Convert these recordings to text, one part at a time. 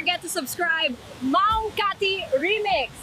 forget to subscribe. Maong Kati Remix!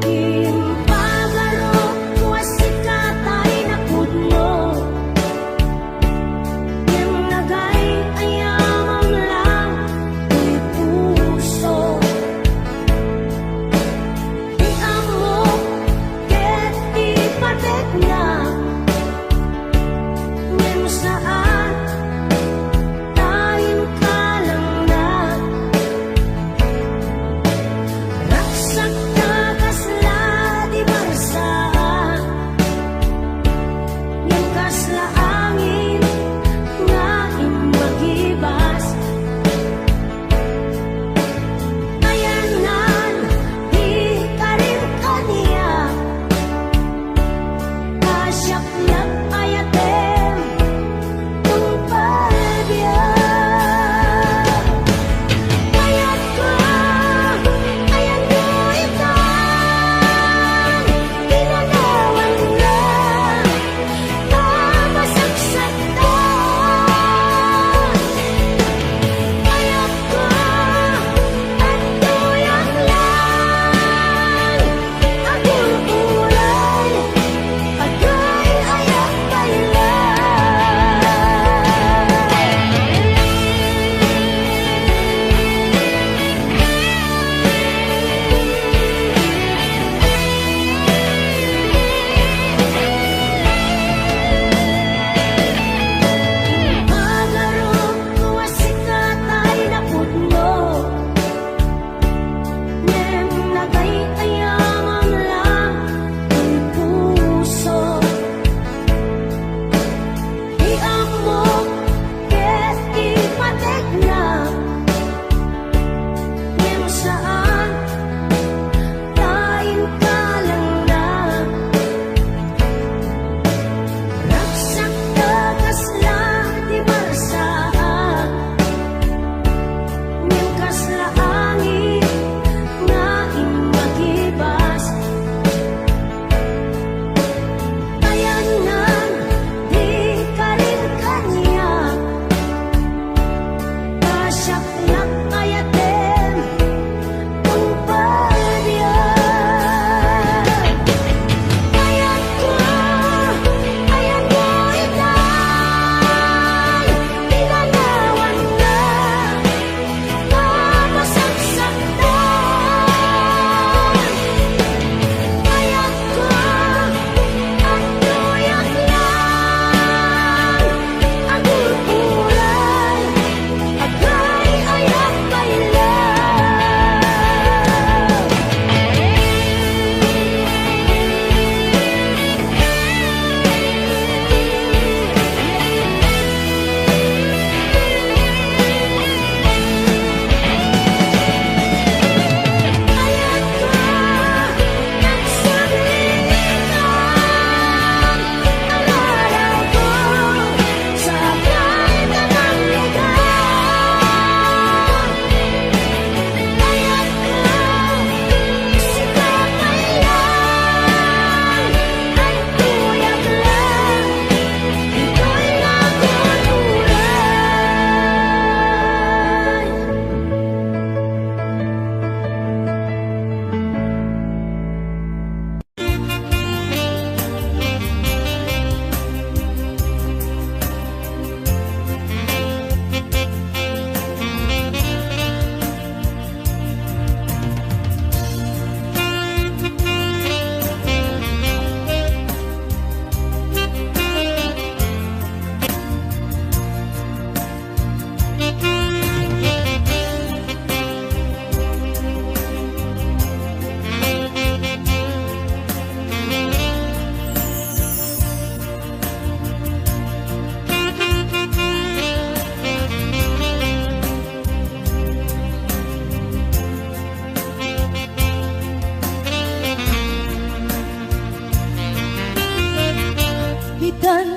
Impagaro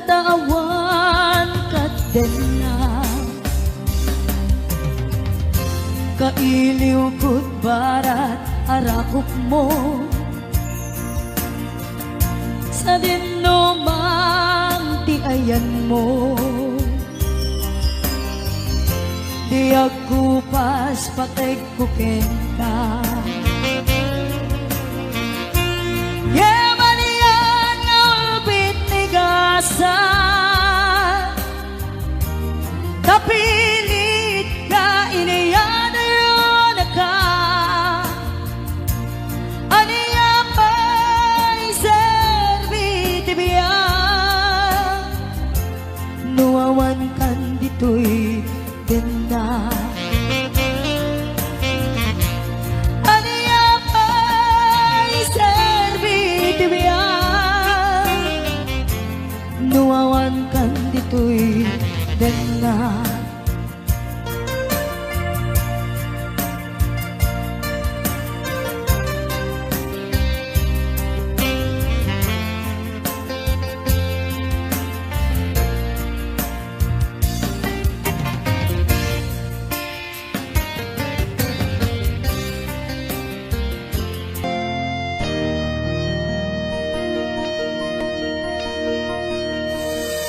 tawan kaden na kailiw kud barat arakop mo sa dinumang ti ayan mo di ako pas patay kuken ka yamanian nga ulbit ni gasa kapilit na iniyan ayon ka aniya pa'y serviti biya nuawan kan dito'y ganda aniya pa'y serviti biya nuawan kan dito'y ganda.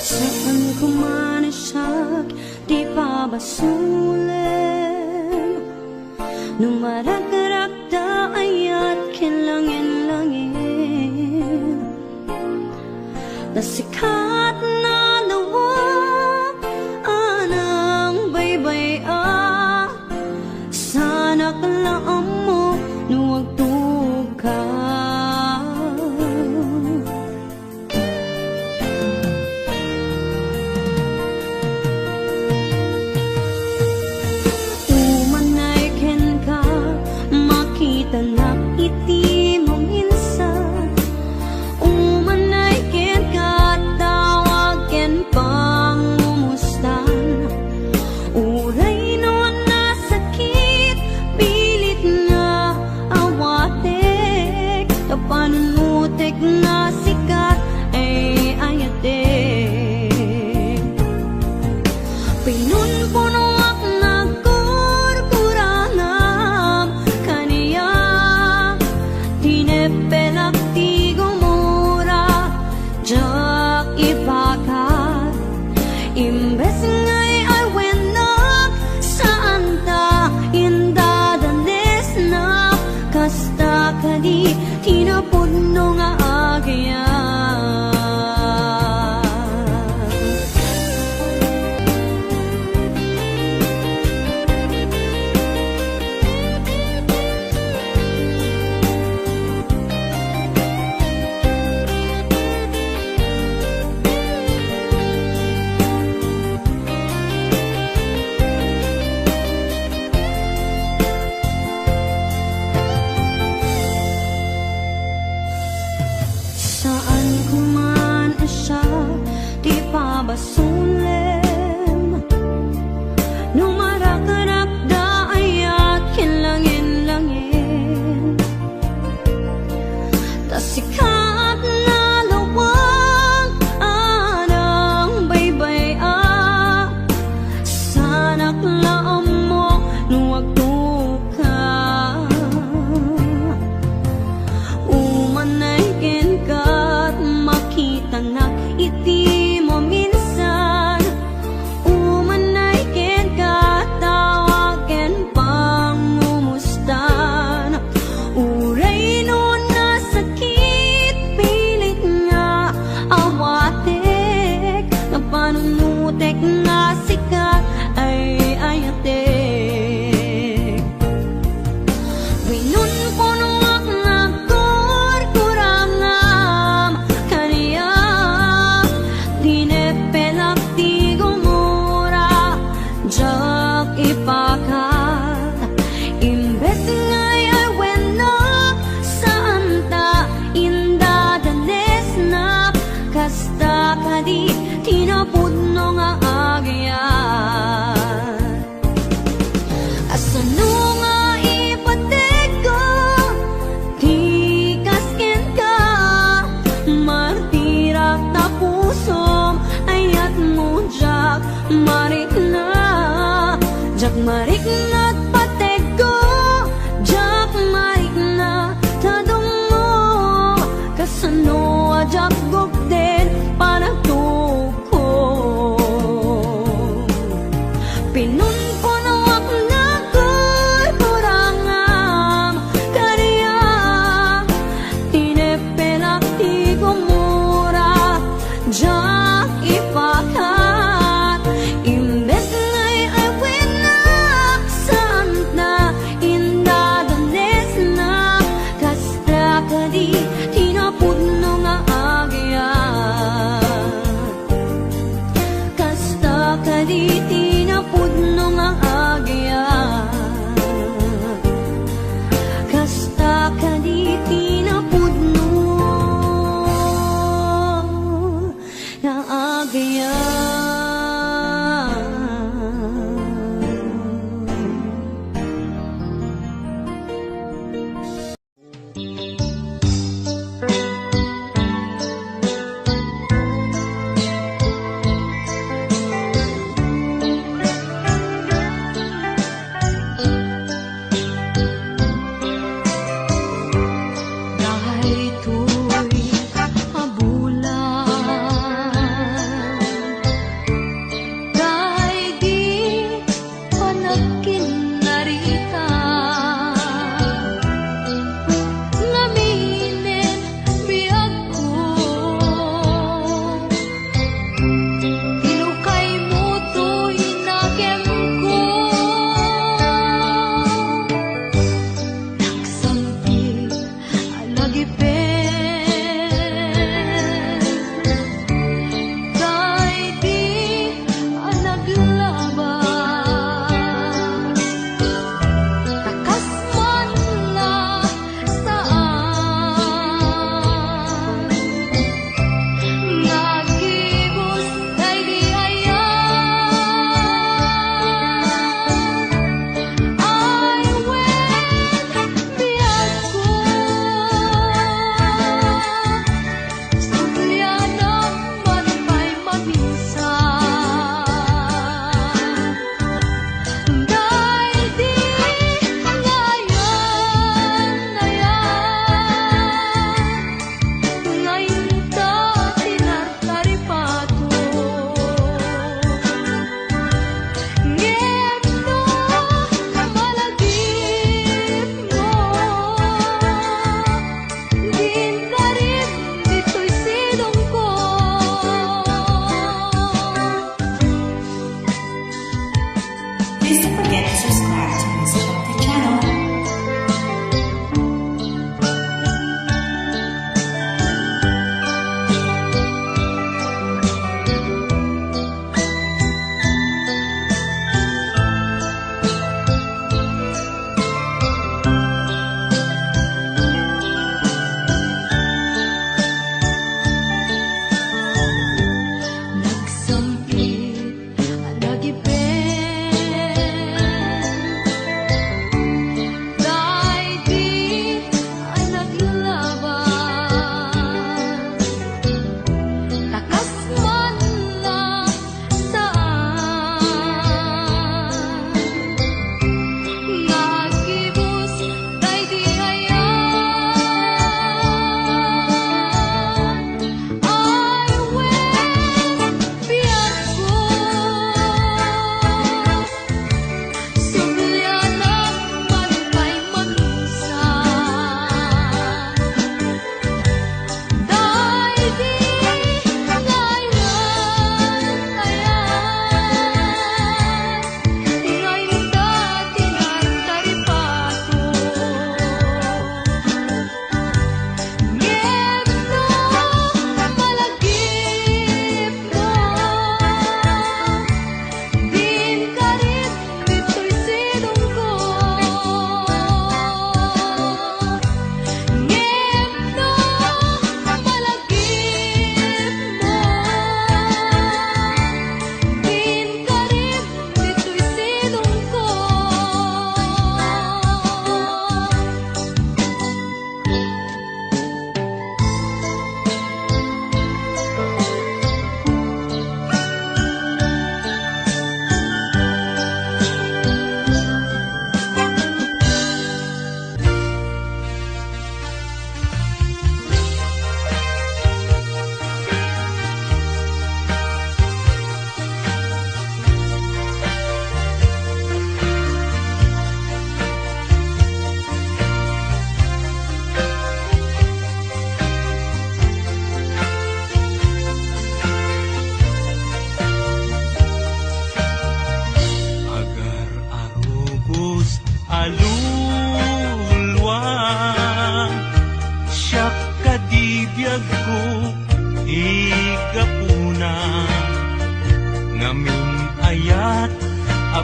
Saan ko man siya di pa basulim nung maragdaragda ayat kinlangin-langin nasikat na lawak anang baybay sana kalaam mo nuwag tuka tanak iti mo minsan umanay ken katawag ken pangumustan uray no nasakit pilit nga awatek kapanunutek na sikat ay ayatek pinunpuno imbes ngay ay wenak saan ta indadanes na kasta kadi tinapuno nga agyan saan ko man siya di pa basulim nung marakarakda ayat kinlangin-langin tasikat na lawang anang baybay sana klaam mo nuwag tuka umanay ken kat makitanak iti mo minsan umanay ken katawag ken pangumustan uray no nasakit pilit nga awatek napanunutek na sikat ay ayatek winunpuno ipakat imbes ngay ay wenak saan ta indadanes na kasta kadi tinapuno nga agyan asano nga ipatego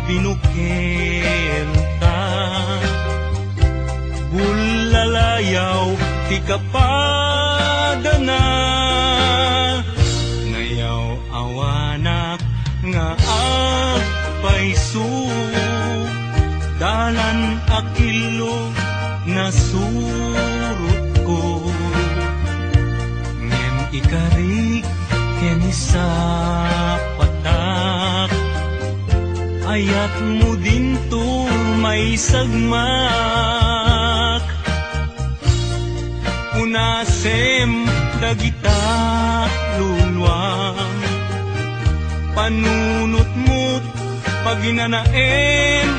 binukel ka. Bulalayaw ti kapadana, ngayaw awanak nga agpaisu. Dalan akilo na surut ko, ngem ikarik keni sa patak. Ayat mo din to may sagmak, unasem dagita lulwang. Panunot mo't paginanaem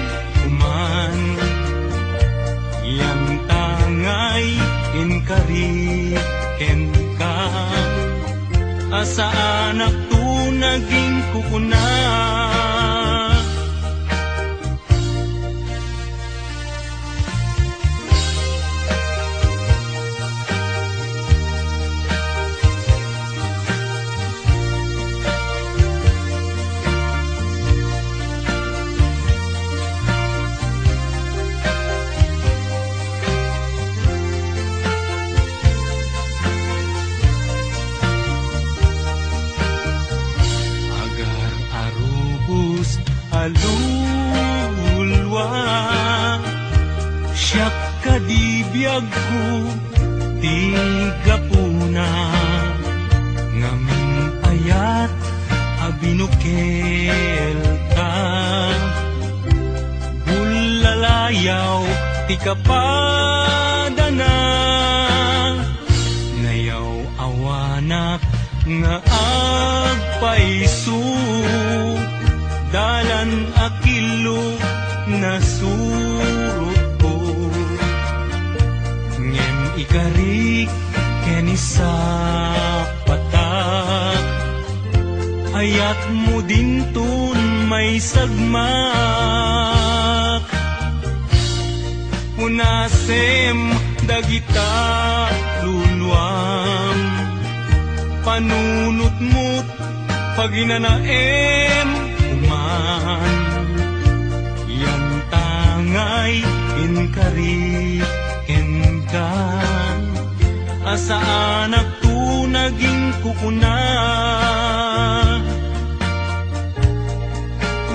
kuman, yang tangay inkariken ka. Asa anak tu naging kukuna, alulwa. Siyak kadibiyag ko di gapuna, ngamin ayat abinukel ka. Bulalayaw ti kapadana, ngayaw awanak nga agpaisu. Dalan akilo na surut ko, ngem ikarik keni sa patak. Ayat mo din tun may sagmak, unasem dagita luluam. Panunot mo't paginanaem kuman, yan tangay inkariken ka. Asa anak tu naging kukuna,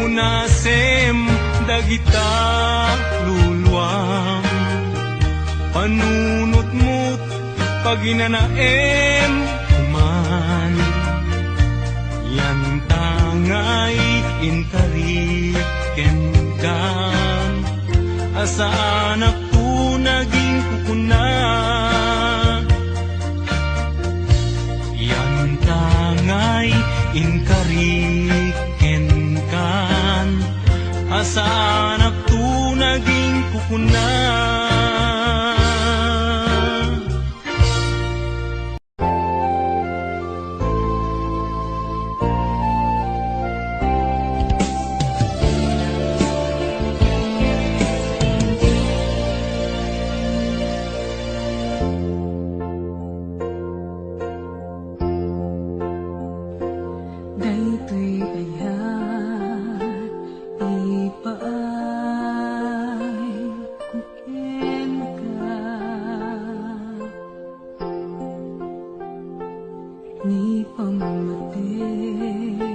unasem dagita luluam. Panunot mo't paginanaem kuman, yan tangay inkariken ka. Asa anak tu naging kukuna, yan tangay inkariken ka. Asa anak tu naging kukuna. Daytoy ayat ipaay kuken ka, ni pamamatay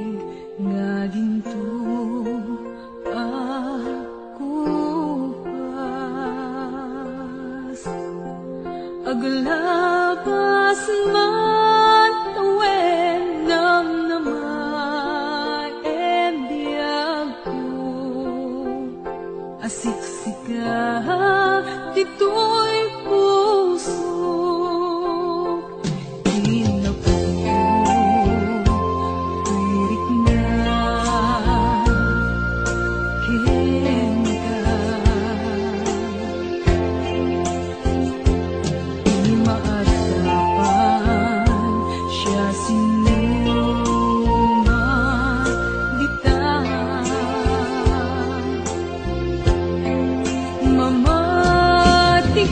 nga ginto ako pas. Aglabas man tawen nam namay ebiyag ko, asiksika dito'y puso. Tirik na ken ka, di maadapan siya sinuman dita. Mamati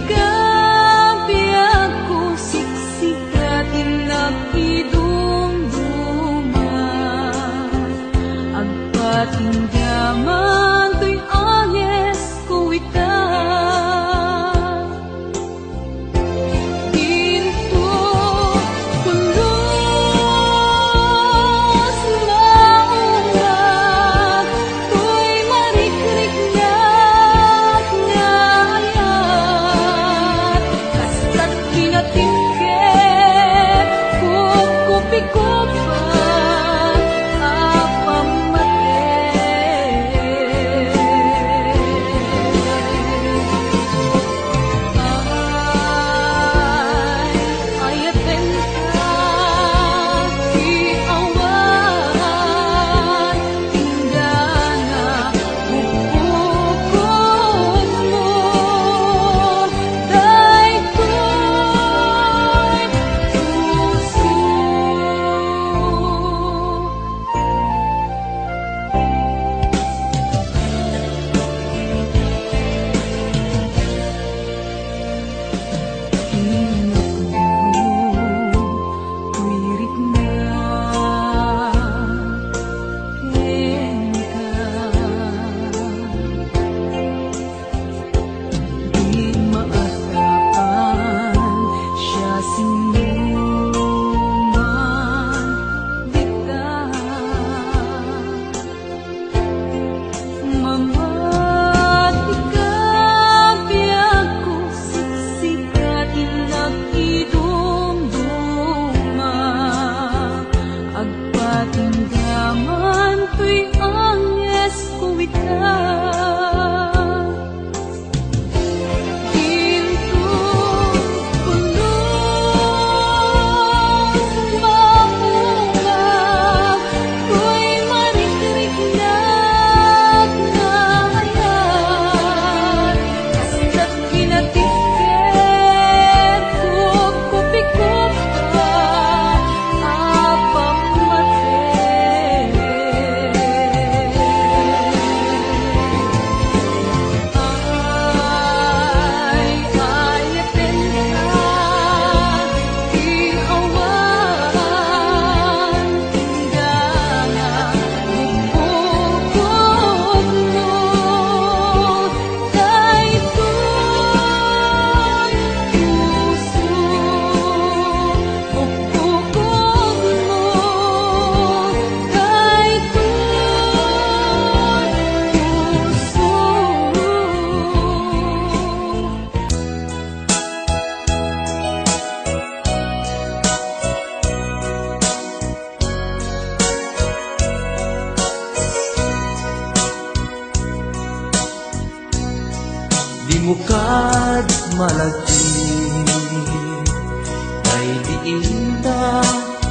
Kay diin ta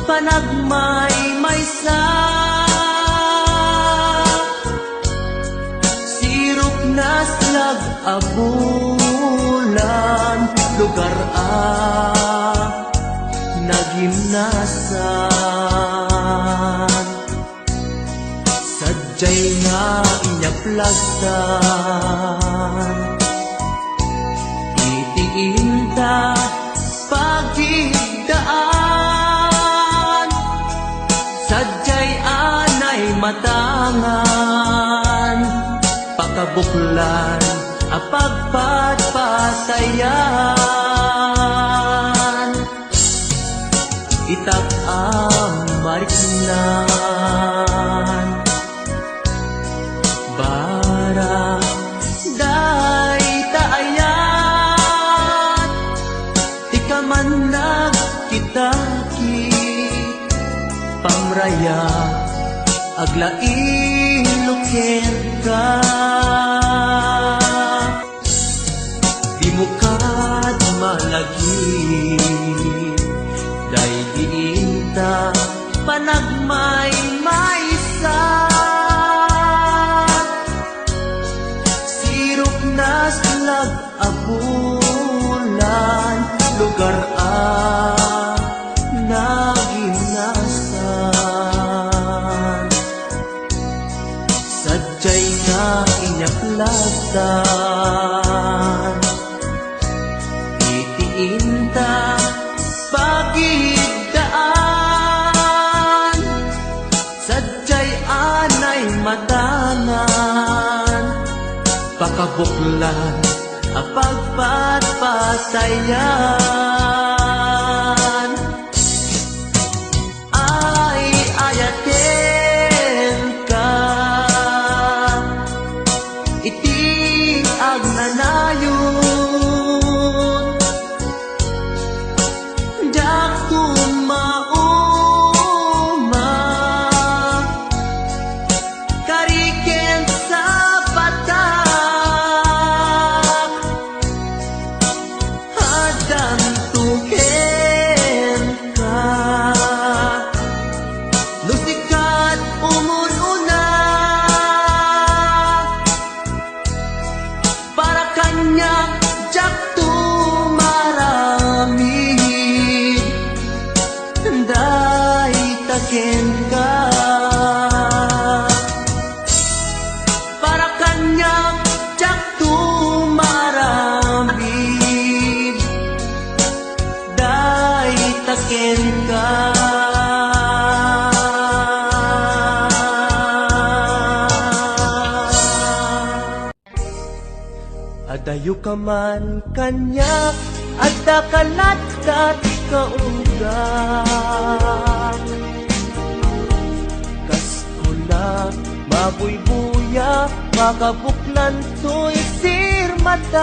panagmay maysa, sirop na slag abulan, lugar nagimnasan. Sadyay nga inyaplagtan, itiin ta pagigdaan. Sadyay anay matangan, pakabuklan apagpatpatayan. Itak mariknan, bara day taayat, di ka man nagkitakit, pamraya aglailukir ka. Di mo kad malagi, day diin ta panagmay maysa, sirop na slag abulan, lugar naginasan. Sadyay nga inyaplagtan, itiin ta pagigdaan. Sadyay anay matangan, pakabuklan apagpatpatayan. Ay ayaten ka, iti agnanayon, daktum mauma, kariken sa patak, hadam tuken ka. Lusikat umununa, para kanya jak tumarami, day taken ka. Para kanya jak tumarami, day taken ka. Adayo ka man kanya, adda kalatkat kaunggak. Kaskula, mabuybuya, makabuklan to'y sirmatak.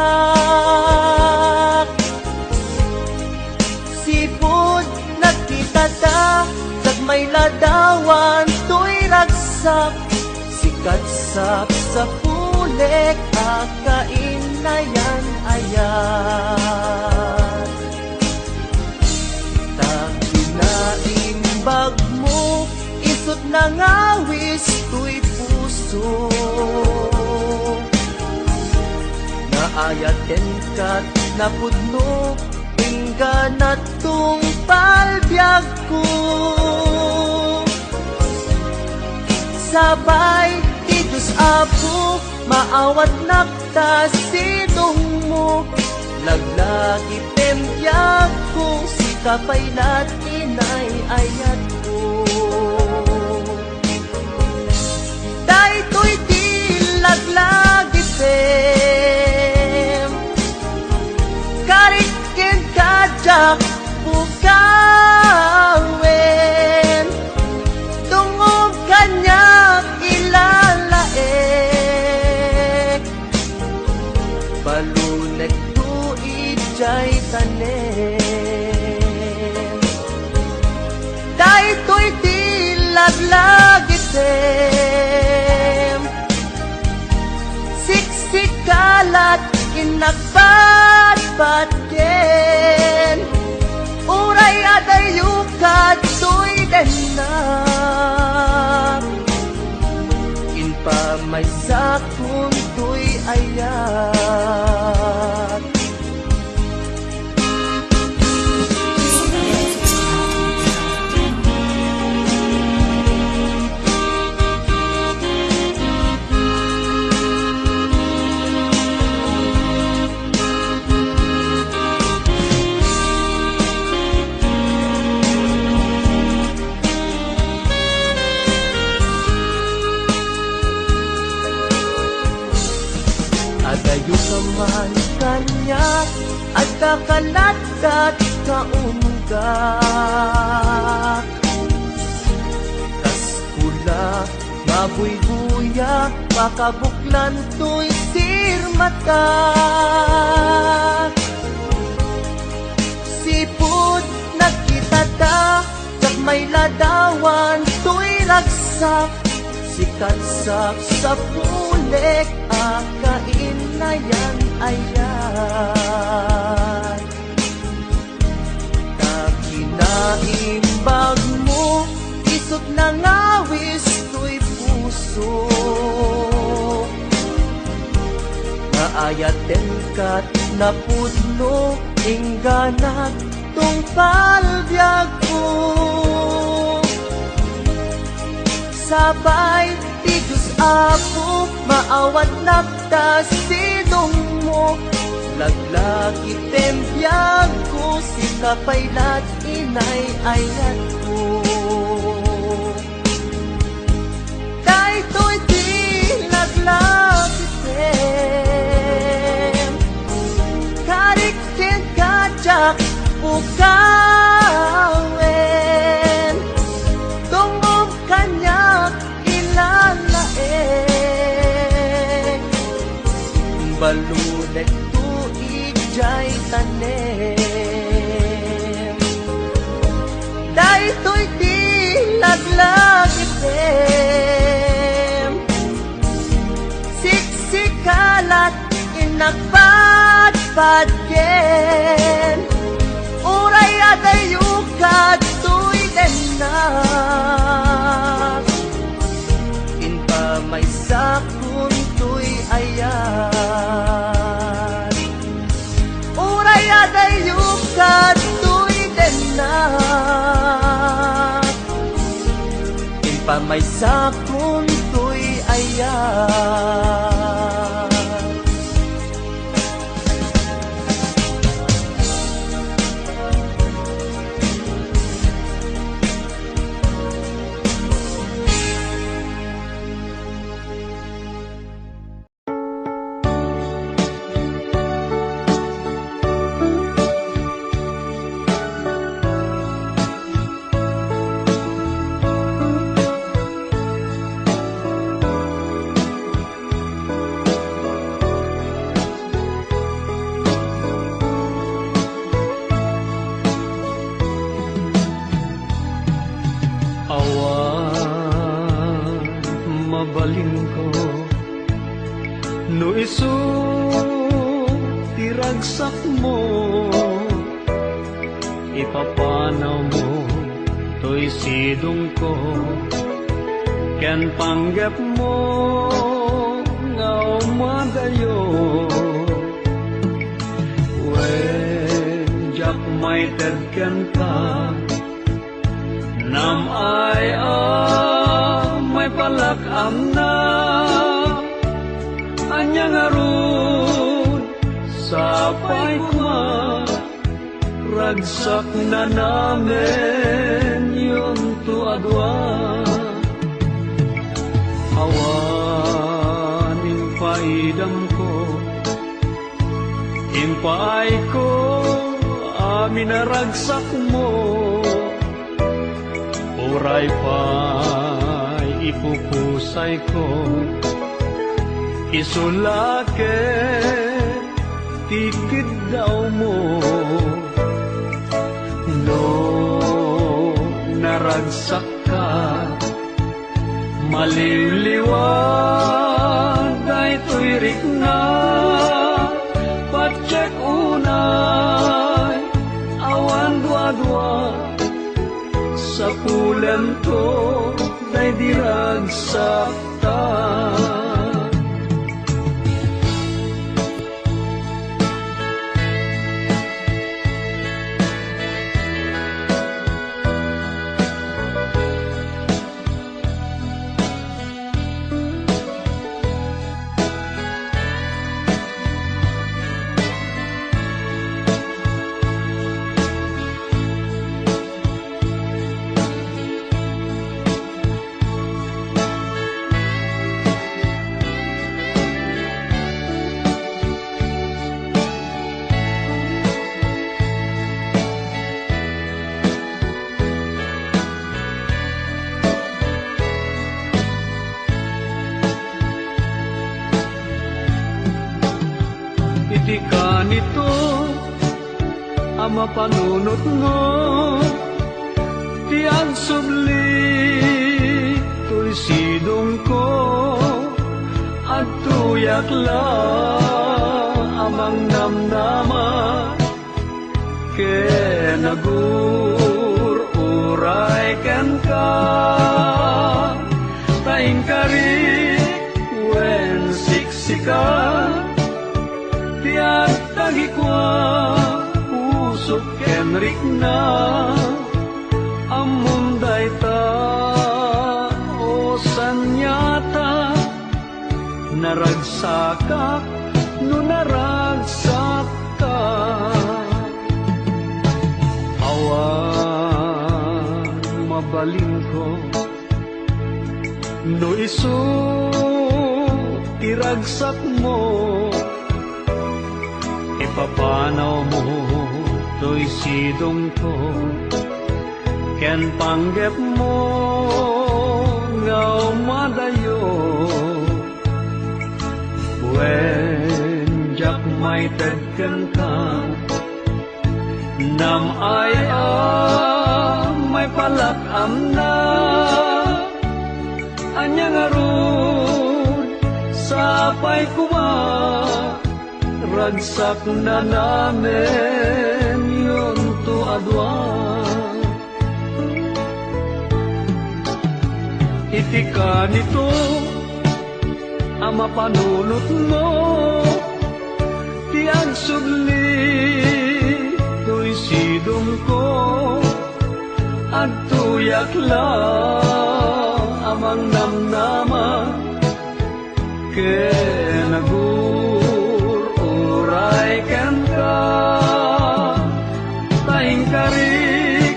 Sipod nagkita ta, may ladawan to'y ragsak. Sikatsap sa pulek, akain na yan ayan. Taginaimbag mo, isot na ngawis to'y puso. Naayaten ka't napudno, ingga na tong palbyag ko. Sabay tidos apo, maawat nakta sidong mo. Laglagi pempyag ko, si kapaylat inay ayat ko. Daytoy di laglagi pem, karikin kajak bukawen, tungog kanya ilalaek. Balunek tu ijay tanen, daytoy di laglagi tem, siksikalat inagbat-bat again. Uray adayukat tuy denak, inpa may sakun tuy ayat. Adayo ka man kanya at kakalatat kaunggak. Kaskula, mabuybuya, makabuklan to'y sirmata. Sipod nagkitata, kag may ladawan to'y ragsak. Sikat sa pulek, akain na yan ayan. Nakinaimbag mo, isot na ngawis to'y puso. Naayaten kat na pudno, ingganat tong palbyag ko. Sabay, ti Diyos Apo, maawat nagtas sinong mo. Laglagi tembiyag ko, si kapaylat inay ayat ko. Dahito'y di laglagi tem, karikin kajak pukawen. Tungom kanyak ilalaeng, balunek tuig jay tanem. Dahito'y di laglagi tem, siksikalat inagpadpadgen. Uray adayukat tuy denak, inpa may sakun tuy ayan. Uray adayukat tuy denak, inpa may sakun tuy ayan. Mabalin ko no isu tiragsak mo, ipapanaw mo to'y sidong ko, ken panggap mo nga umadayo. When jak may tedken ka nam ay may palakam na anyang arun sapay kuma, ragsak na namin yung tuadwa. Awanin paidam ko, impaay ko amin na ragsak mo. Uray pa'y ipupusay ko, isulake tikid daw mo. No naragsak ka, maliliwan dahito'y rik na, pacheck una gapulan to day dirag sakta. Iti ka nito ang mapanunot mo, ti agsubli to'y sidong ko, at tuyak la amang namnama, ke nagur uray ken ka, taing kari wen siksika, tiyak tagi kwa usok kenrik na amunday ta o sanyata naragsakak no naragsak ka awan mabaling ko no isu iragsak mo ipapanaw mo to'y sidong ko ken panggep mo ngaw madayo wen jak may tagken ka nam ay may palakam na anyang arun sapay kuma ragsak na namin yun to adwa. Iti ka nito ang mapanunot mo, ti agsubli to'y sidong ko, at tuyak la amang namnama, ke nagur uray ken ka, taing karik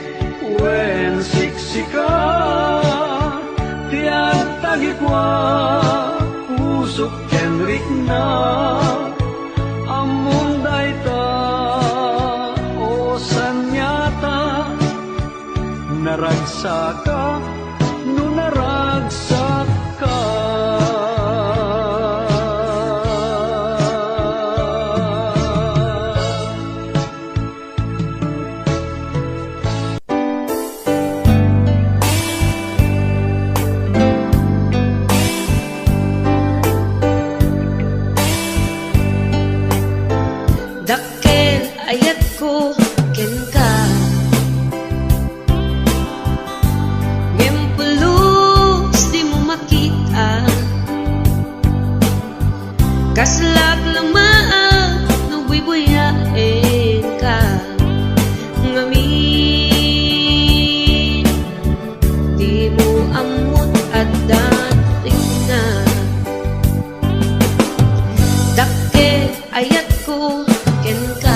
wen siksika, tiyak tagikwa usok kenrik na amunday ta o sanyata naragsaka no naragsak ka. Dakkel ayat ko ken ka ngempulus di mo makita kaslak lamaan no buy-buyain ka ngamin di mo amot at dating na dakkel ayat ko ken ka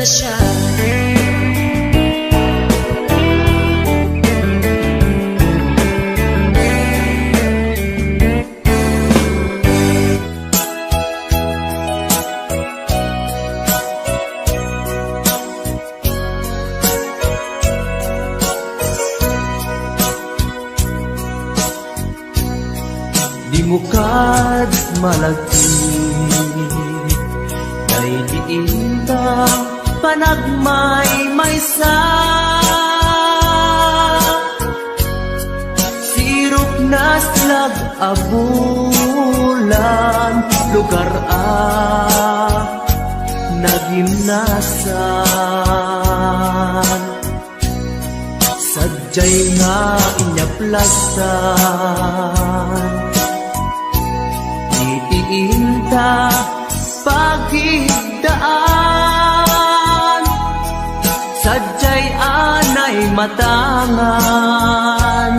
na siya. Di mo kad malagti kay diinta panagmay maysa sirok na slag abulan lugar nagimnasan sadyay nga inyaplasan itiinta pagigdaan sadyay anay matangan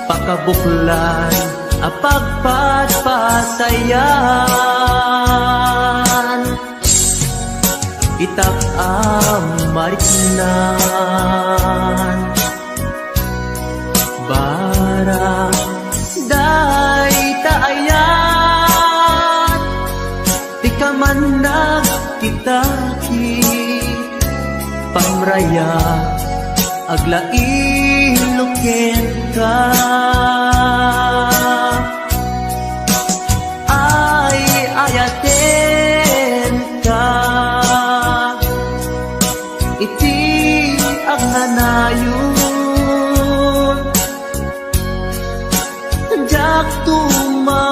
pakabuklan apagpatpatayan itak mariknan barang day taayan di ka man nagkitaki pamraya aglain luken ka ay ayaten ka iti agnanayon jak tumauma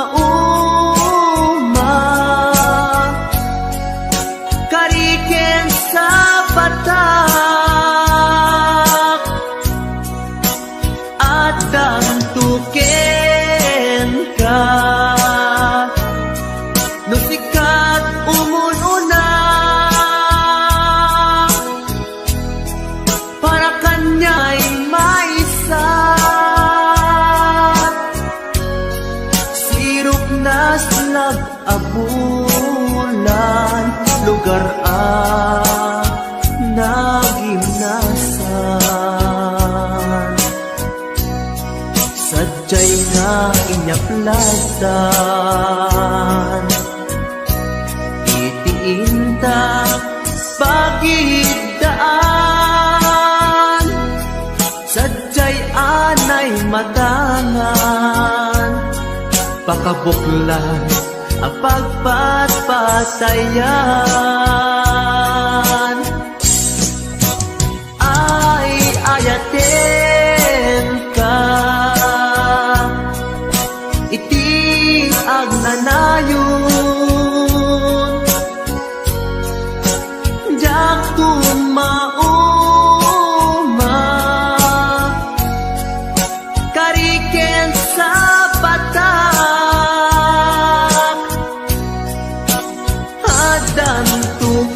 kariken sa batak at dantuken ka nusikat umununa para kanya'y maisa sirok na slag abulan lugar nagimnasan sadyay nga inyaplasan itiinta pagigdaan sadyay anay matangan pakabuklan apagpatpatayan ay ayaten ka iti agnanayon jak tumauma kariken sa batak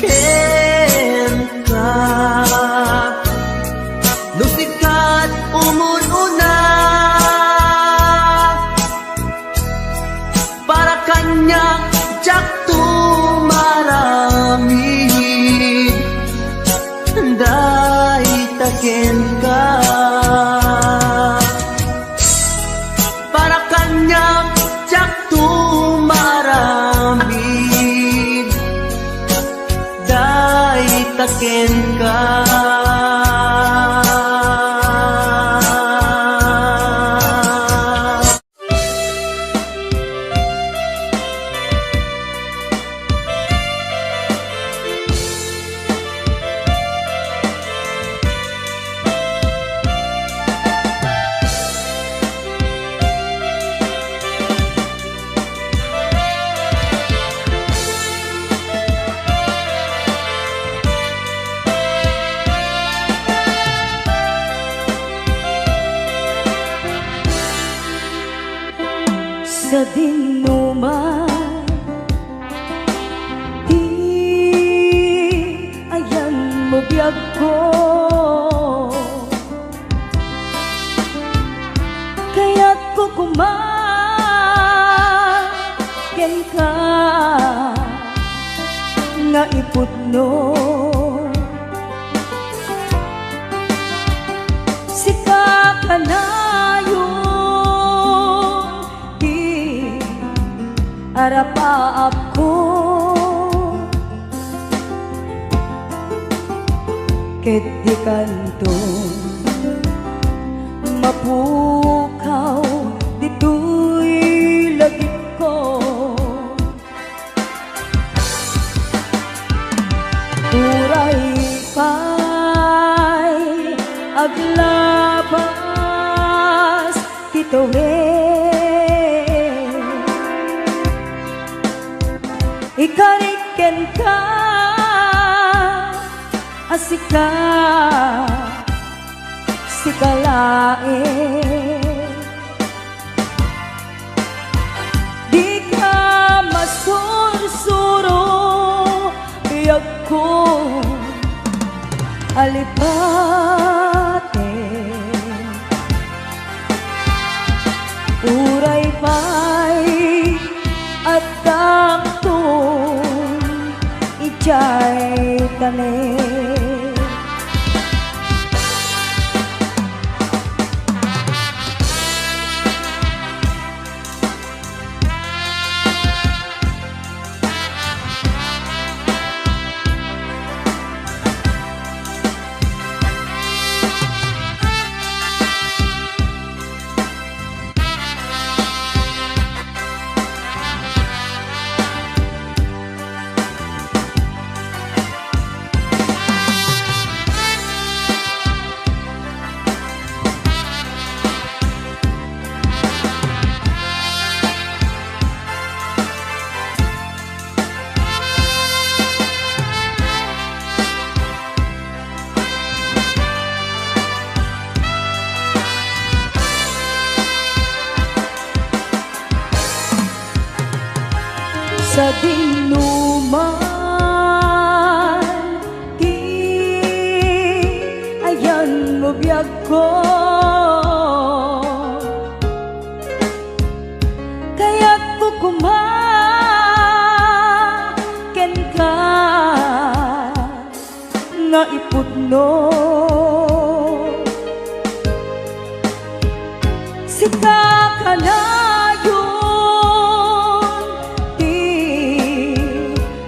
adantuken ka nusikat umununa para kanya jak tumaramid day taken ka para kanya jak tumaramid day taken ka sa dinuman di ayan mo biyag ko kaya't ko kumagen ka nga iputno kanayon di arapaap ko ket di kanto mapukaw dito'y lagip ko uray pa'y aglabas tituwid ikariken ka asika sikalain di ka masursuro biyag ko alipate uray pa'y at taktong ijay tanin sa dinuman di ayan mo biyag ko kaya't kukumaken ka nga iputno sika ka na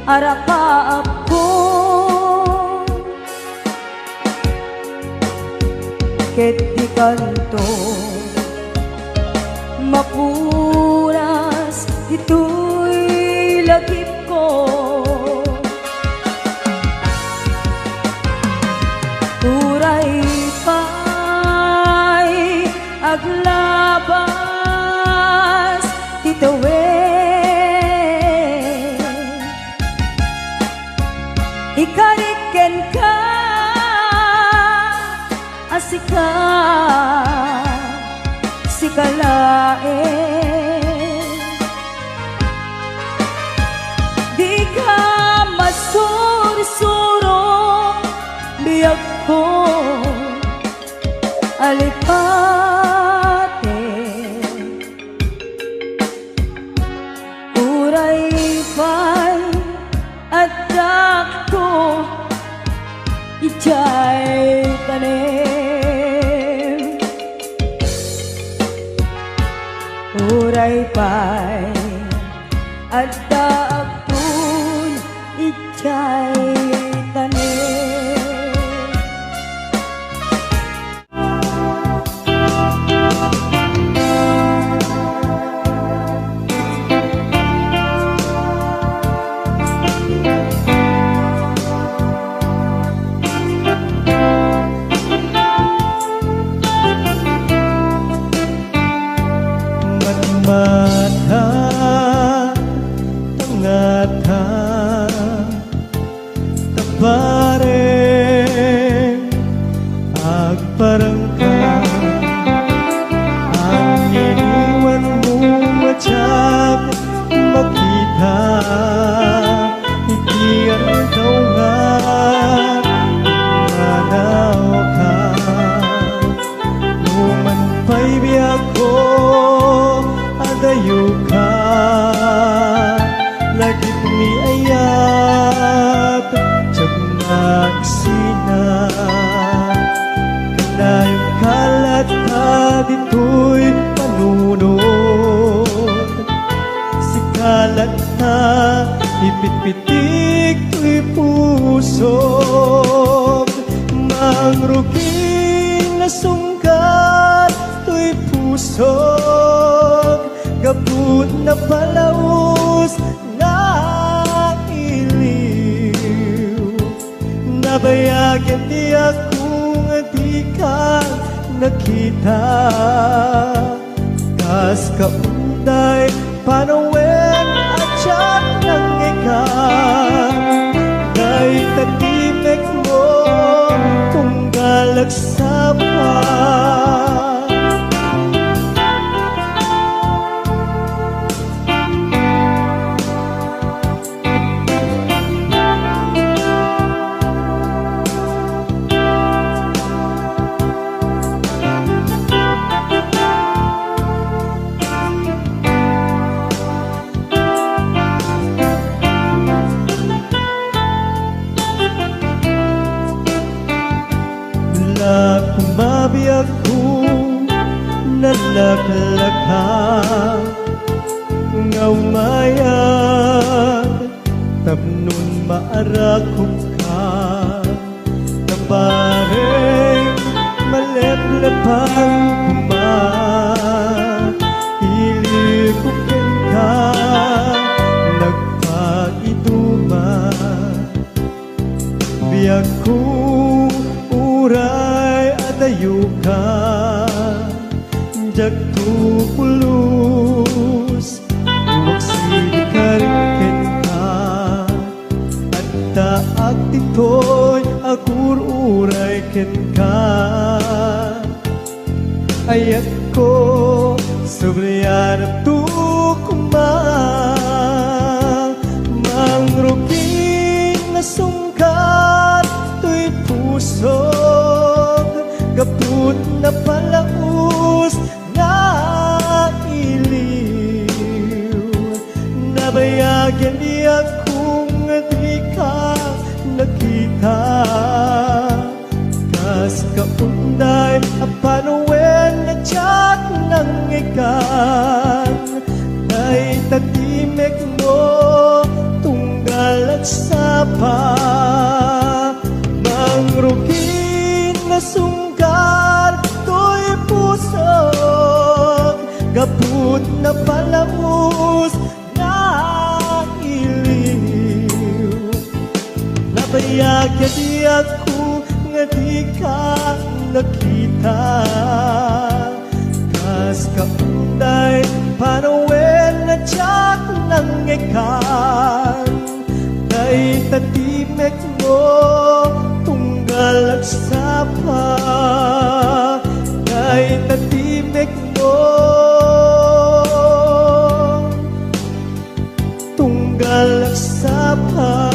arapaap ko ket di kanto mapuras dito'y lagip ko uray pa'y aglabas tituwid ikariken ka asika sikalain di ka masursuro biyag ko alipate uray pa'y at dakto ijay tanim uray pa'y at dakto ijay tanim mata tangata tapare agparangka ang iniwan mo matyak makita ikian daw nga manaw ka numan pa'y biyak ko adayo ka lagip ni ayat tiyag magsina kanayong kalat ka ka ipitpitik to'y puso mangruging na sungkat to'y puso gabut na palaos na iliw nabayagan di akong di ka nakita kas kaunday panawin at siyak ng ikaw dahil tatimek mo kung galagsapa kumabiyag ko nalaklaka ngaumayag tapnon maarakog ka nabareng maleplepang kuma ilikukin ka nagpag-iduma biyag ko uray adayo ka jagto pulus waksidikariken ka at taag titoy agur uray ken ka ayat ko sabriyan tu kuma mangruging na sungkat to'y puso gaput na palaos na iliw nabayagan di akong di ka nakita kas kaunday apanuwen na tiyak ng ikan ay tatimek mo tunggal at sapa mangrugin na sungkar to'y pusok gaput na palamus na iliw nabayagan di ako nga di ka nakita kas kaunday panawen na tiyak ng ikan kay tatimek mo tunggal at sapa kay tatimek mo tunggal at sapa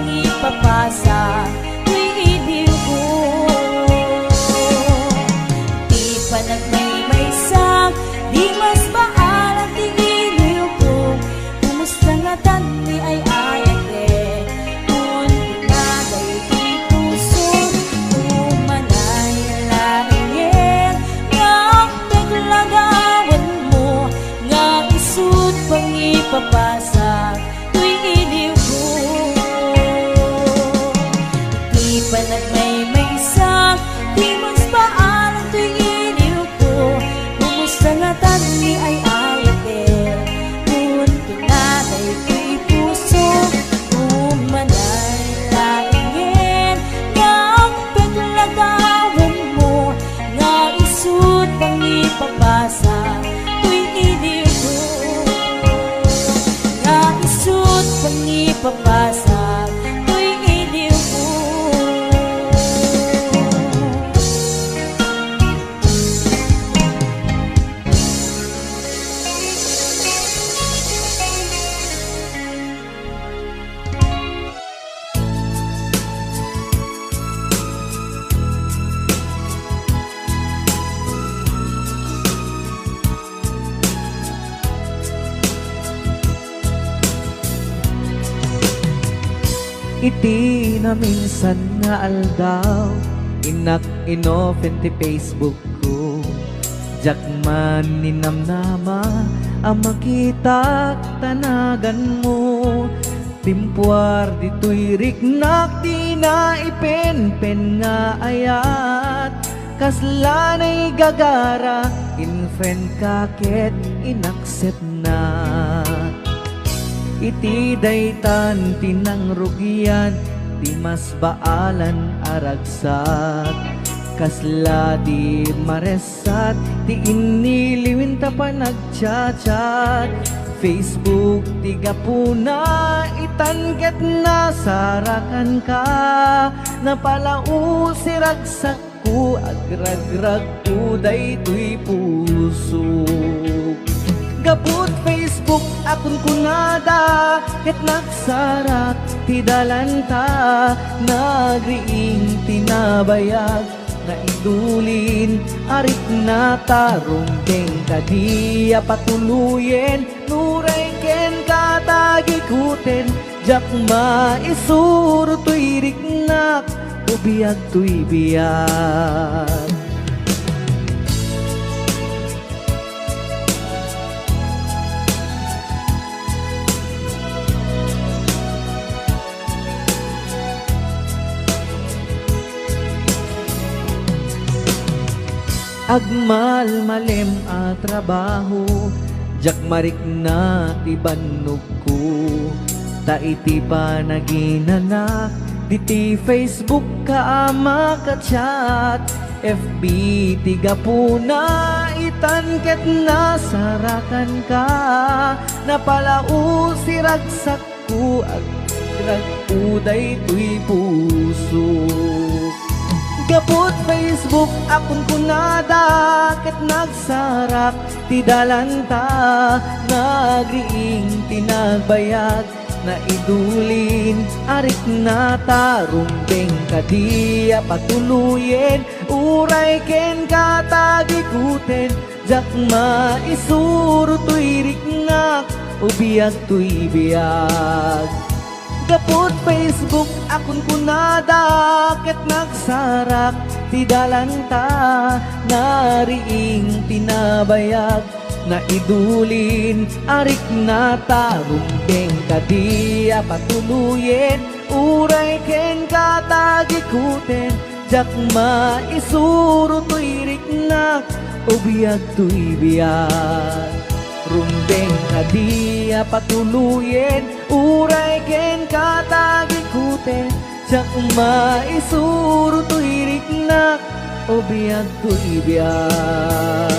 ipapasa tuy iliw ko. Di pa nagmaymaysak, di mas baalang di iliw ko. Kumusta nga tani ay ayate, kung tinaday di puso, umanay laingin, nga paglagawan mo, nga isut pang ipapasa tuy iliw ko. Di pa nagmaymaysak, di mas paalang tuy iliw ko. Kumusta nga tani ay ayate, kung tinaday tuy puso, umanay laingin, nga paglagawan mo, nga isut pang ipapasa tuy iliw ko. Nga isut pang ipapasa tuy iliw ko. Iti na minsan nga aldaw, inak inofen ti Facebook ko. Jak man ninamnama, ang makita tanagan mo. Timpuar dito'y riknak, di na ipen-pen nga ayat. Kaslanay gagara, in-friend kaket, inaccept na. Iti daytan tinang rugian, di mas baalan aragsat. Kasla di maresat, di iniliwin ta pa nagchat-chat. Facebook tiga puna, itanget na sarakan ka. Napalau si ragsak ko, agragrag ko daytoy puso. Gaput Facebook akon kunada, ket nagsarak ti dalanta. Nagriing tinabayag, na idulin arit na tarong keng kadiya patuluyen. Nuray ken katagikuten, jak maisuro tuy riknak, ubiyag tuy biyag. Agmal malem a trabaho, jak marik na ti bannog ko. Ta iti pa naginanak, diti Facebook ka makachat. FB tiga puna, itanket na sarakan ka. Napalau si ragsak ko, agrag-uday tuy puso. Gaput Facebook akon kunada, ket nagsarak ti dalanta. Nagriing tinagbayag, na idulin arik na tarumbeng kadiya patuluyen. Uray ken katagikuten, jak maisuro tuy riknak, ubiyag tuy biyag. Gaput Facebook akon kunada, ket nagsarak ti dalanta. Nariing tinabayag, na idulin arik na tarumbeng kadiya patuluyen. Uray ken katagikuten, jak maisuro tuy riknak, ubiyag tuy biyag. Rumbeng kadiya patuluyen, uray ken katagikuten, jak maisuro tuy riknak, ubiyag tuy biyag.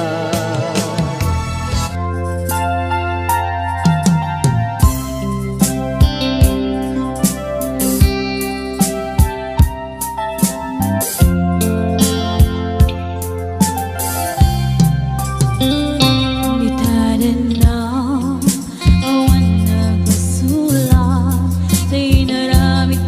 Awan na basulat, sa'y naramit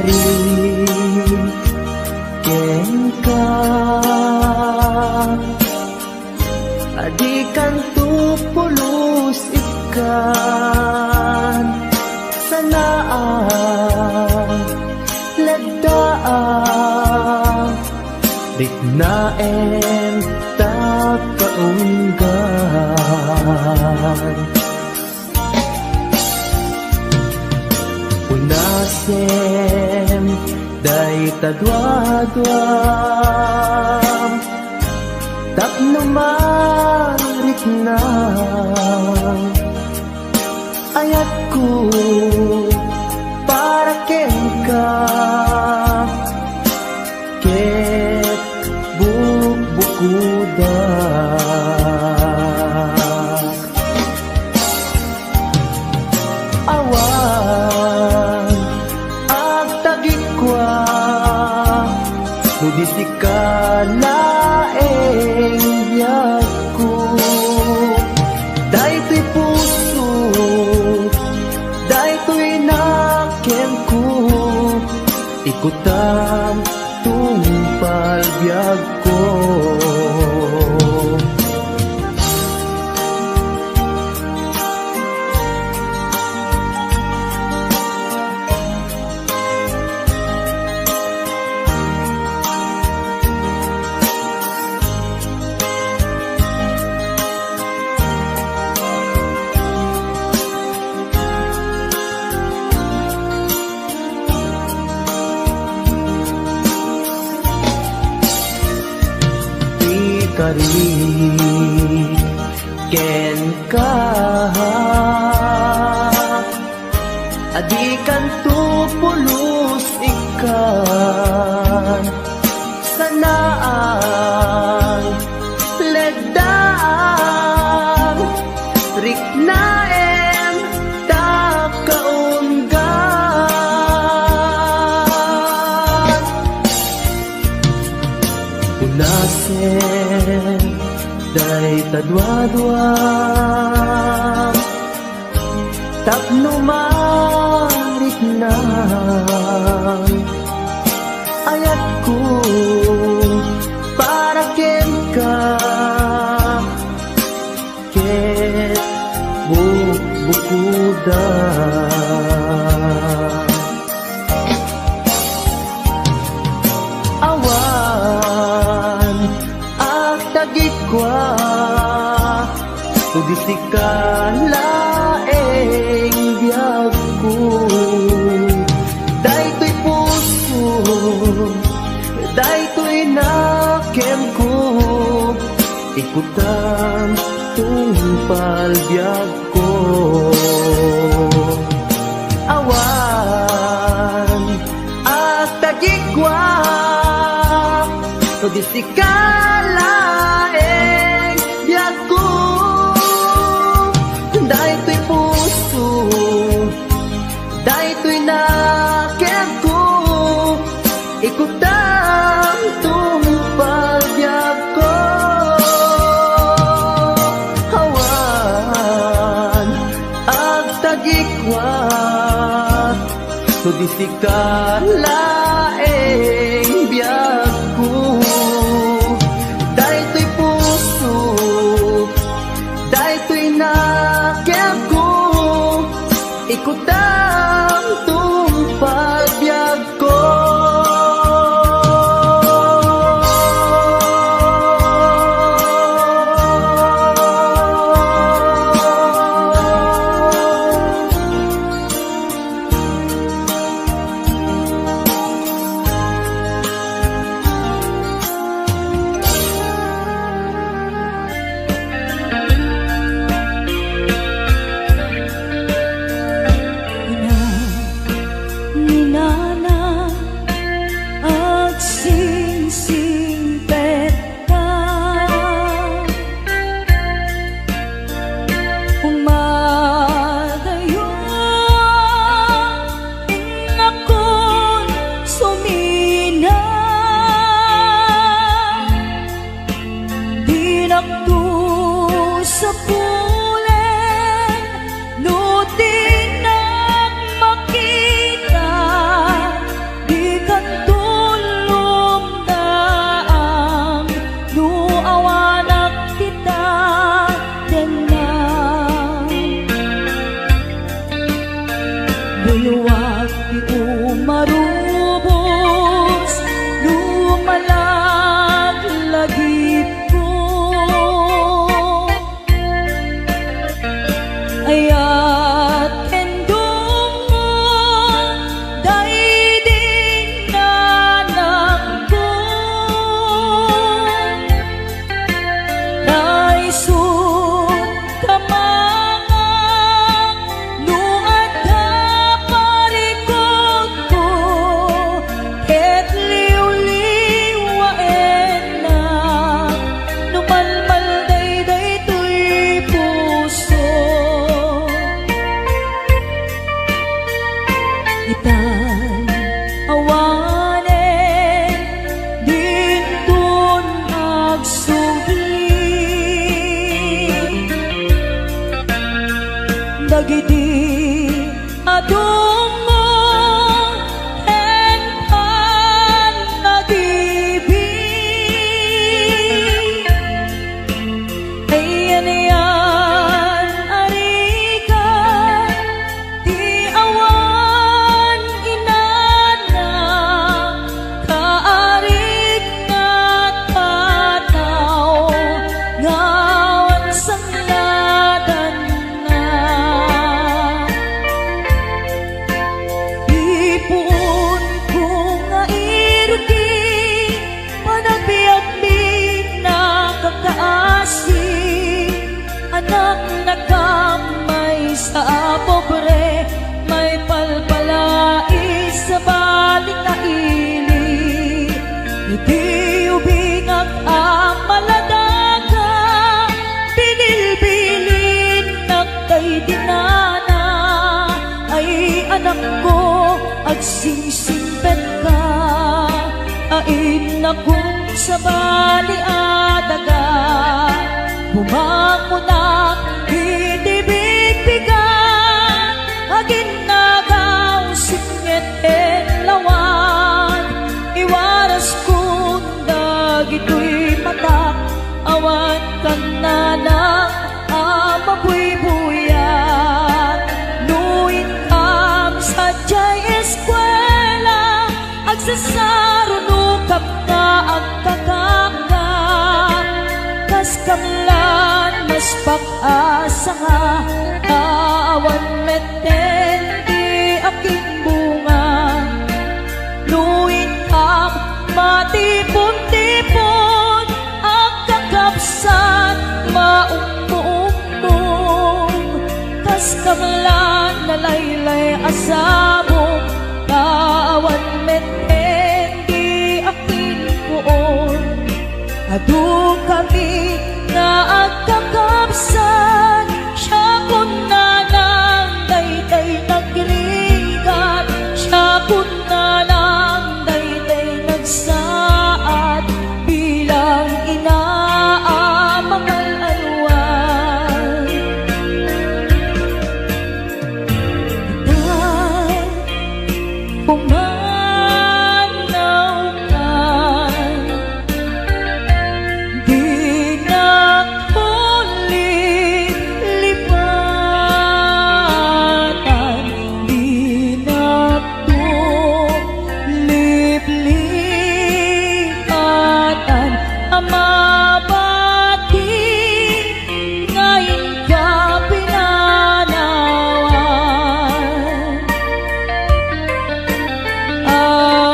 rin ken ka adikan tu pulos ikan sanaan lagdaan dignaen ta kaunggan Unasem day tadwadwam tapno marit na ayat ko para ken ka ket bukuda awan ag tagikwa nudisi ka laeng biyag ko daytoy puso daytoy nakem ko ikutam tungpal biyag ko kari ken ka adikan tu pulos ikan sanaan ledaan riknaen ta kaunggan unasen day tadwadwam tapno marit na ayat ko para ken ka ket bukuda awan ag tagikwa tudisi ka laeng biyag ko daytoy puso daytoy nakem ko ikutan tungpal biyag ko awan at tagikwa tudisi ka laeng biyag ko daytoy puso daytoy nakem ko ikutam tungpal biyag ko awan ag tagikwa tudisi ka laeng biyag ko daytoy puso daytoy nakem ko ikutam tungpal biyag ko dagiti adung mo tenpan nag-ibig. Ayan yan arika di awan inana kaarik na tataw ngawan sangladan na. Ipon ko nga irti panagbiag-big na kakaasi anak na kamay sa pobre may palpalais sa balik na ili. Iti ubingag ang maladaga binilbilin nagkay dinana ay anak ko agsingsingpet ka ain na kung sa bali adaga bumangon na itibig-bigan agin nagaw singit en lawan iwaras kung dagito'y matak awan kan na ng amabuy-buyan nuin kam sa jay eskwela agsasarunukap na ang kakanggan kas kamlan mas pag-asa nga awan meten di aking bunga nuin kam matipon-tipon ang kakapsan maumbo-umbong kas kamlan nalaylay asabong kawan meten di aking puon adu kami nga agkakapsan siya kun na ng dayday nagligat siya kun na ng dayday nagsaad bilang inaamangal alwan. Itan pumanaw ka di nakulip-lipatan di nakulip-lipatan amabati ngayon ka pinanawan.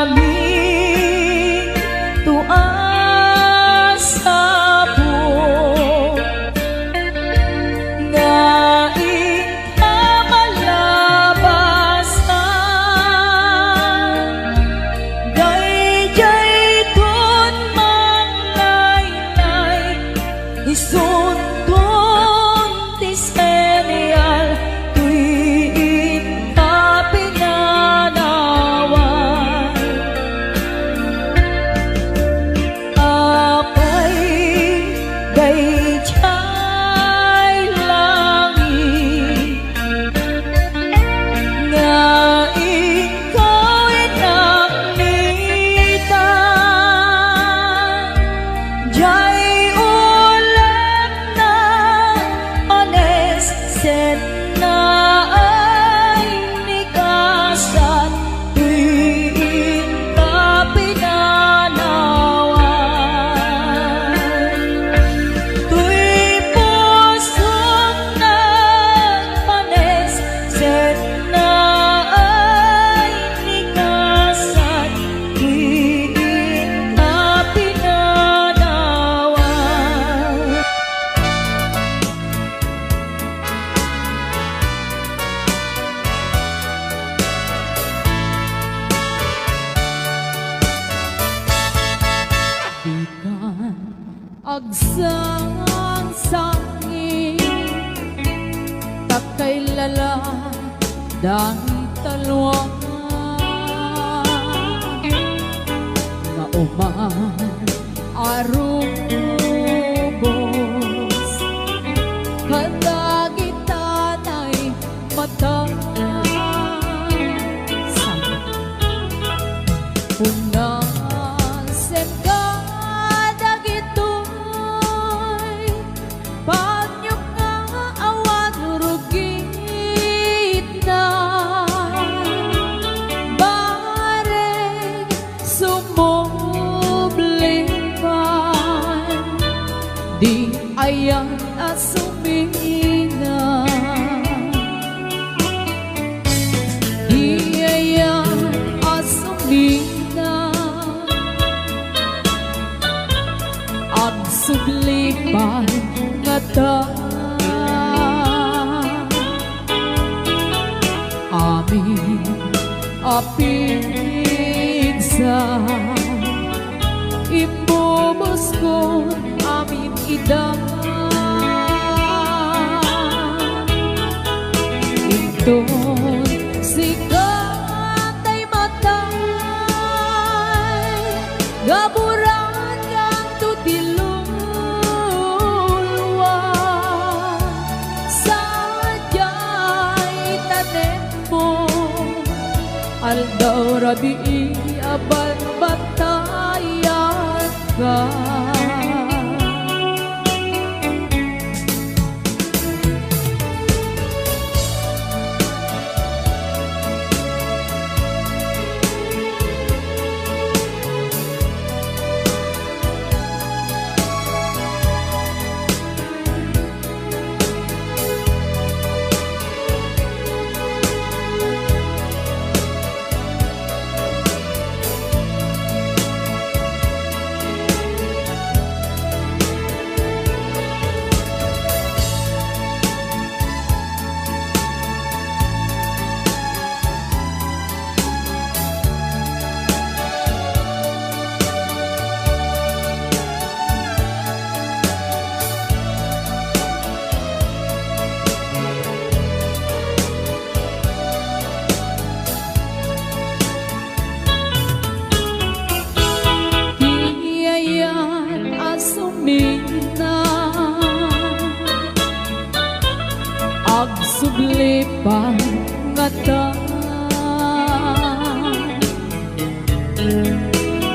Amin tuas sabong ngaing kamalabasan dayjay tun manglaylay isundon ti serial tuwing kapinanawan. Apay dayjay langit nga ikaw inaknitan jay ulat na ones set na ay nikasan tuwing kapinanawan. Tuy pusong nagpanes set na ay nikasan tuwing kapinanawan. Bikan agsang-sangi takay lala dahil talwang nga uman arubos kadagit tanay ayan asumina di ayan asumina ang subliman nga ta amin apigsa imubos ko amin idam inton sikatay matay gaburan kang tutiluluan sadyay tanem mo aldaw rabi aban batayan ka sublipan nga ta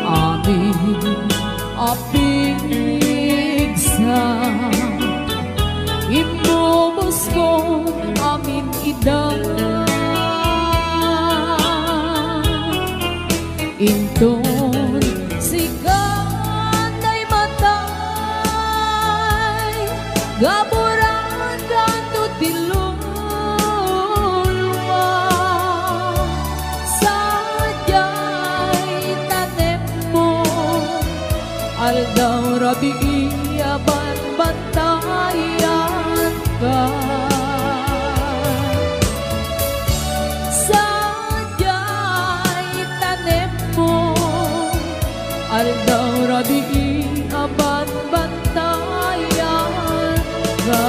amin apigsa imubos ko amin idam inton sikatay matay gaburan kang tutiluluan aldaw rabi aban batayan ka sadyay tanem mo aldaw rabi aban batayan ka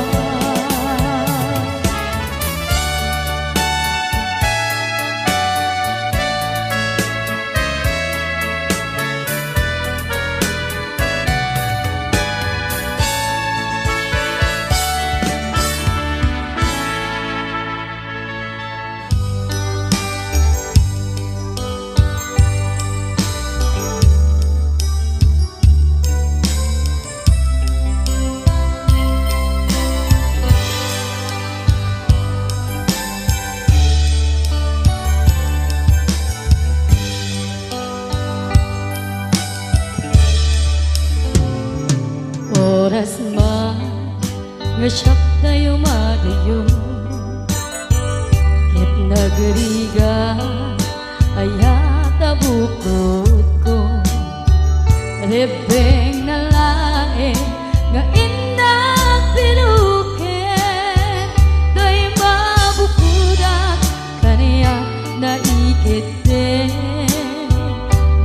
oras man nga siyak tayo madayo ket nagriga ayata bukod ko rebeng na lae nga inang pinuket day mabukudak kaniya na ikete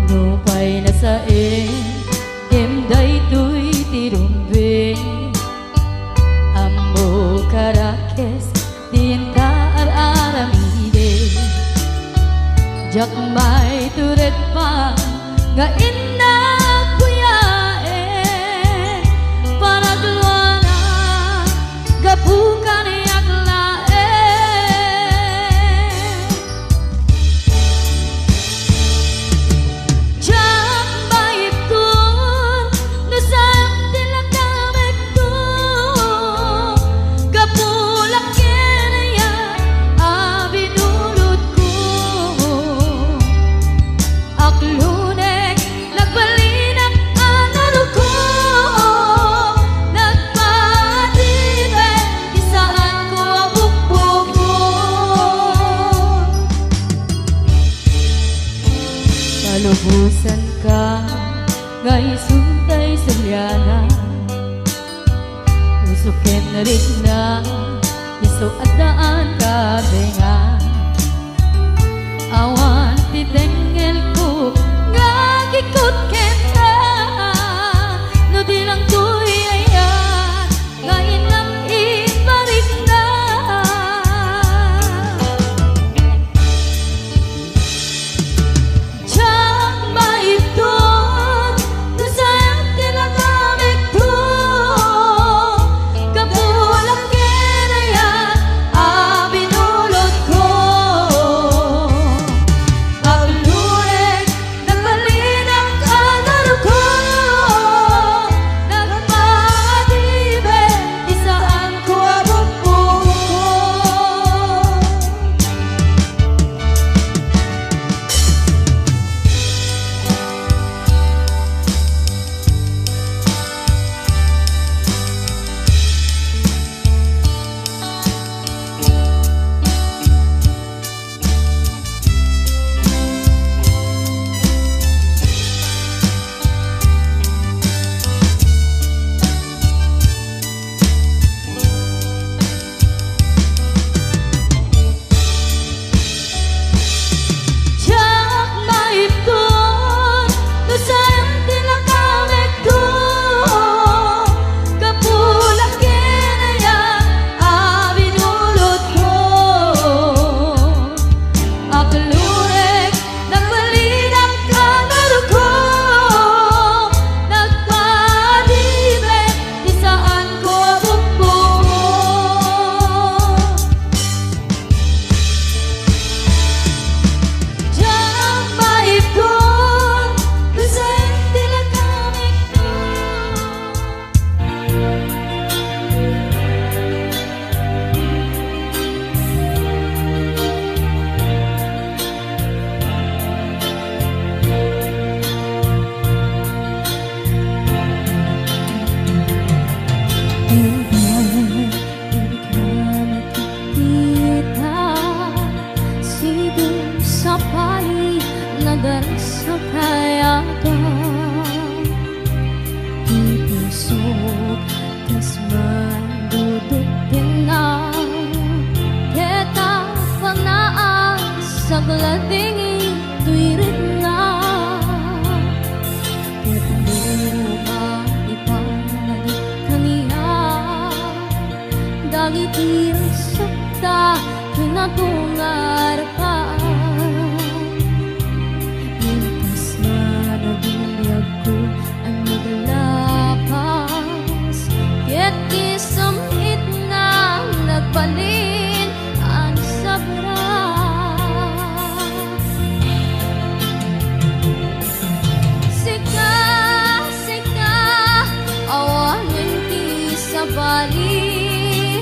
nupay na sae emday tuy tirumbe ammo karakes tinta aramide jak may turet pa nga inna kuyae panagluana gapukan yaklae jak may tur nusam tilakamek tu gapulak kenaya abinulot ko aklunek San ka ngay suntay salyana usukin na rin na iso at daan ka benga awan titengel ko ngagikot kena no di lang tuyayan ngayon lang iparik na Diyak maipton no sayang tinagamit ko kapulang kinayan abinulot ko Paglurik nagmalinang kanaro ko nagmadibe isaan ko abupo Diyak maipton no sayang tinagamit ko kapulang kinayan abinulot ko Akalurek nagmalinang kanaro ko nagmadibe isaan ko abupo Diyak maipton no sayang tinagamit ko Sidong sa pali nadarasa kaya ka Ipusok kas mandudutin na Keta panaan sa glading ituirit na Ketuluma ipanagit kaniya Dagit irisakta kinatungar ka Mintas na nagbinyag ko ang naglapas Ket isamit na nagbalin ang sabra Sika, sika, awanin ti sa bali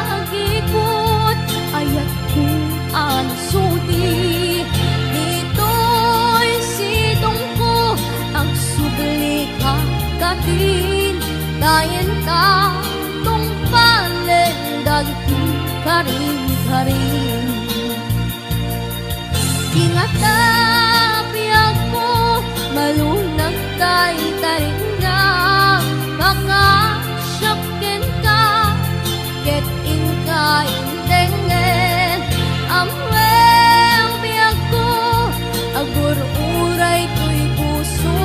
Nagikot ayat ko ang sudi Dito'y sidong ko ang subli ka katin Dayan ka tong palen dagiti karim-karim Ingatabi ako malunag tay taring na Makasyakin ka ket inka intengen Amweng biyag ko agur-uray ko'y puso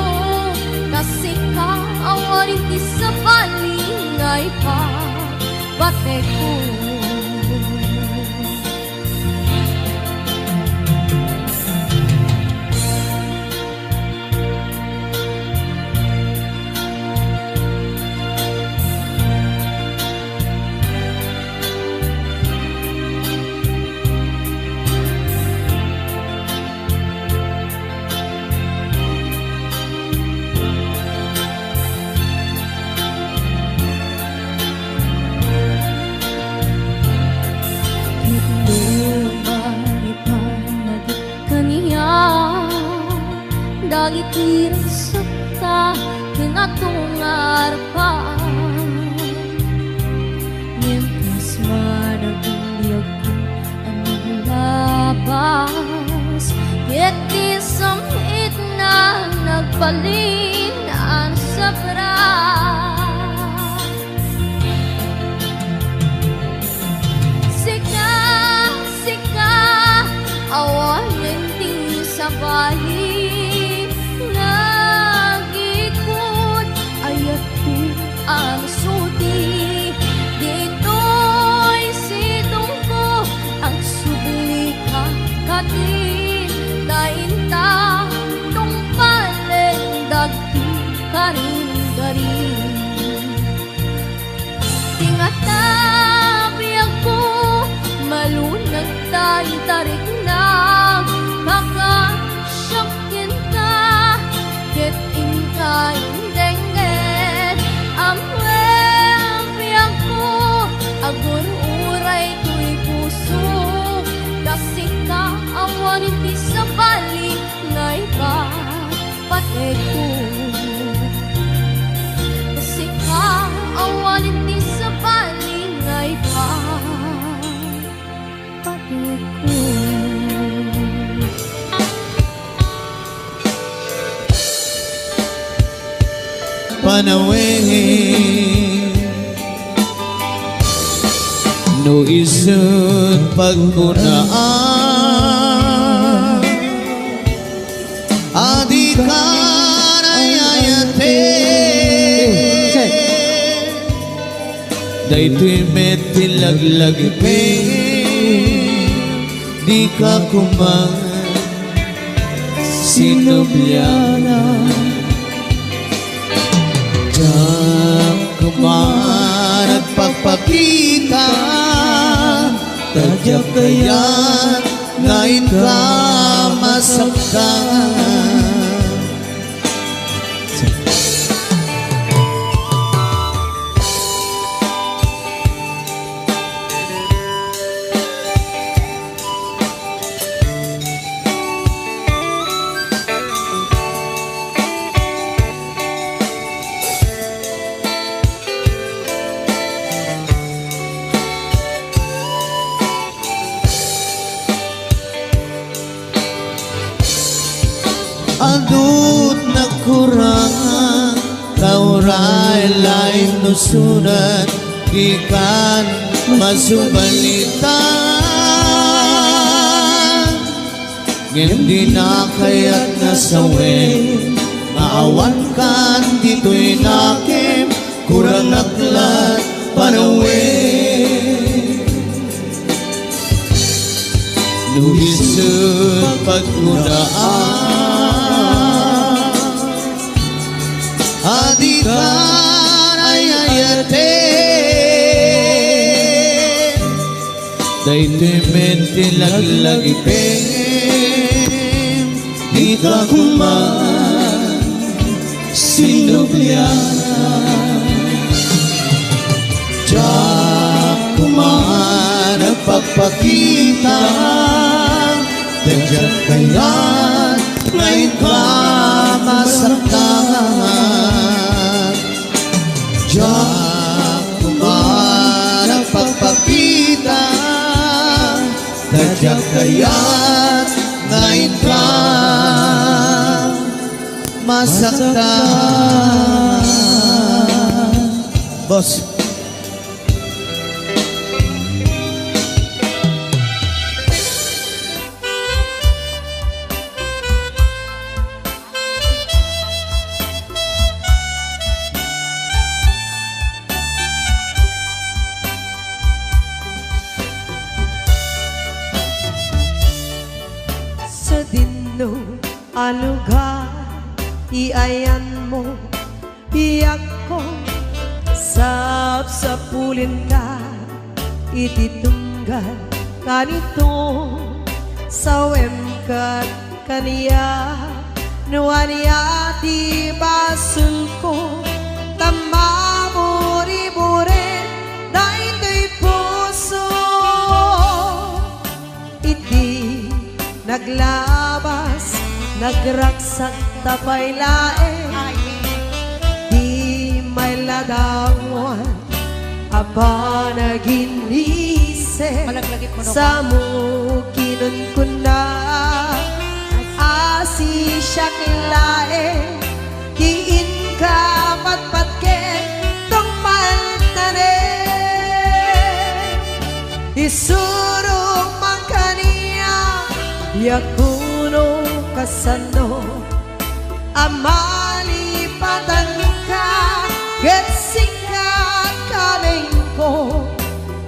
Kasi ka awarin ti sa palingay pa bate ko Dagit irisakta kinatungar pa Mientras managbinyag ko ang labas Ket isamit balin ang sabra. Sika, sika, awanan ting sa bali. Nagikot, ayat ko ang suti. Dito'y sidong ko ang subli ka katin. Dainta tong palendag ti karin-garin. Tingatabi ako malunag tayo tarik na. Kakasyakin ka ket inka indengget. Amwebi ako agur uray tuy puso. Kasi ka awanin ti sa bali ngay ka patay ko. Kasi ka awanin ti sa bali ngay ka patay ko. Panawin no isut pagkunaan adi karayayate daytoy metilaglagipe di ka kumang sinubyana. Diyan kumaan at pagpakita tadyak kayan ngayon ka masaktan. Adut na kurangan kauray lain nusunan ikan masubalitan hindi na kaya't nasawin maawan kan dito'y nakim kurang naklat panawin nuhisut pagkunaan adi karayayate daytoy metilaglagipen di ka kuman sinubyana. Diyan kuman ang pagpakita tadyak kayan ngayon ka masaktan. Diyan kuman ang pagpakita tadyak kayan ngayon ka masaktan. Boss, sa dinno alugar iayan mo iyak ko sapsapulin ka ititunggal kanito sawem kat kaniya nuaniya di basul ko tamamuri-muri daytoy puso iti naglabas nagraksak tapay lae di may ladawan aba naginise sa mukinon ko na asi siya kilae kapatpat ken tong maltane isurong man kaniya yakuno kasano amalipatan ka gesika kamengko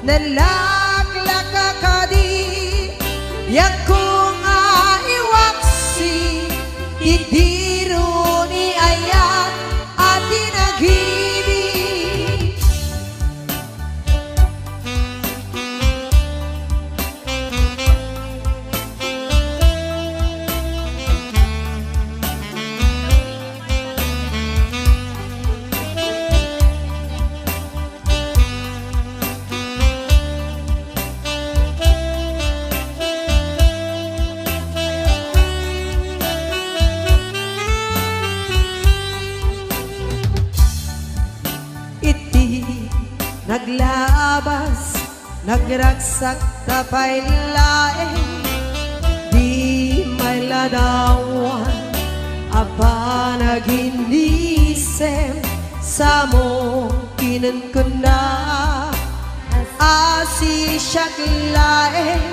nalaglaka kadi yakung iwaksi idiro ni ayat at inagibig naglabas, nagragsak tapay laeng di may ladawan apa naginisem sa mo kinunkunda asi siyak laeng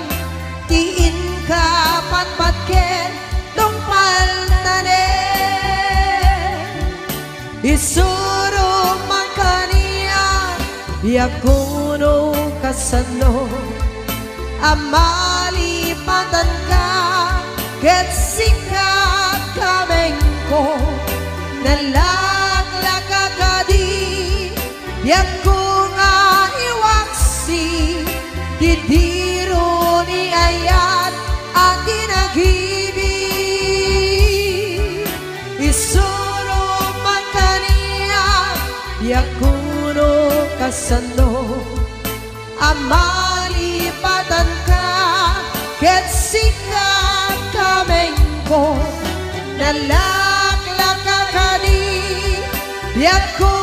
tiin ka patpatken tong paltane isuro makaniya yakuno kasano amalipatan ka ket sikat kamengko nalaglaka kadi yakung iwaksi didiro ni ayat at inagibig isuro man kaniya yakuno kasano amalipatan ka ket sikat kamengko nalaglaka kadi yakuno